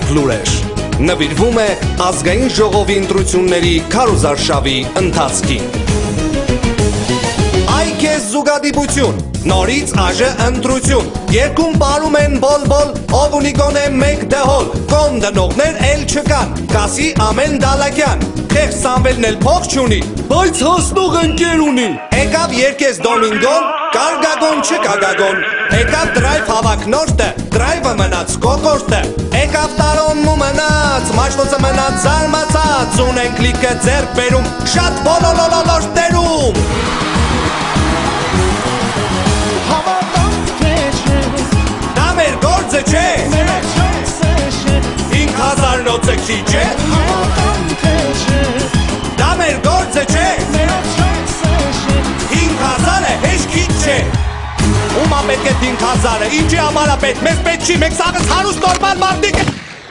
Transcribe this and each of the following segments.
լավ լուրեր։ Նվիրվում է ազգային ժողովի ընտրությունների քարոզարշավի ընթացքին։ Այ քեզ զուգադիպություն, նորից ԱԺ ընտրություն, երկում պարում են բոլ-բոլ, ով ունի գոնե մեկ դեհոլ, կոն դնողներ էլ չկան, կասի ամեն դալակյան, խեղ Սամվելն էլ փող չունի, բայց հասնող ընկեր ունի։ Եկավ երկես Դոմինգոն, կար գագոն չկա գագոն, եկավ դրայվ հավակնորդը, դրայվը մնաց կոկորդը, եկավ տարոնն ու մնաց, մաշտոցը մնաց զարմացած, ունենք լիքը ձեռք բերում, շատ բոլոլոլոլոշտերում։ Դա մեր գործը չէ, 5000 նոցը քիչ է, դա մեր գործը չէ, 5000-ը հեշ քիչ չէ։ Ումա պետք է 5000-ը, ինչի համար է պետք, մեզ պետք չի, մենք սաղս հարուստ նորմալ մարդիկ է։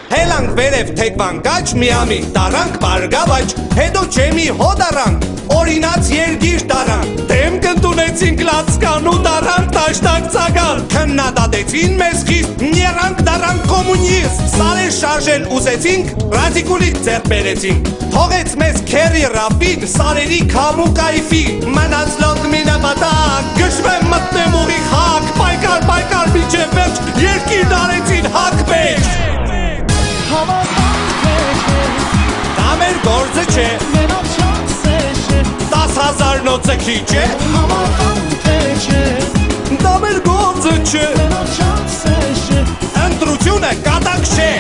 Հելանք վերև թեկվան կաչ, միամի տարանք բարգավաչ, հետո չեմի հոդ առանք, օրինաց երգիր տարանք, դեմ կնդունեցինք լացկան ու տարանք տաշտակ ծագան, քննադատեցին մեզ խիստ, ներանք դարանք կոմունիստ, սարեր շարժել ուզեցինք, ռադիկուլիկ ձեռք բերեցինք, թողեց մեզ քերի ռապիդ, սարերի քամ ու կայֆի, մնաց լոտ մի նպատակ, գշվեմ մտնեմ ուղի խակ, պայքար միջև վերջ, երկիր դարեցին հակ պեջ։ Դա մեր գործը չէ, 10000 նոցը քիչ է, դա մեր գործը չէ, ընտրությունը կատակ չէ։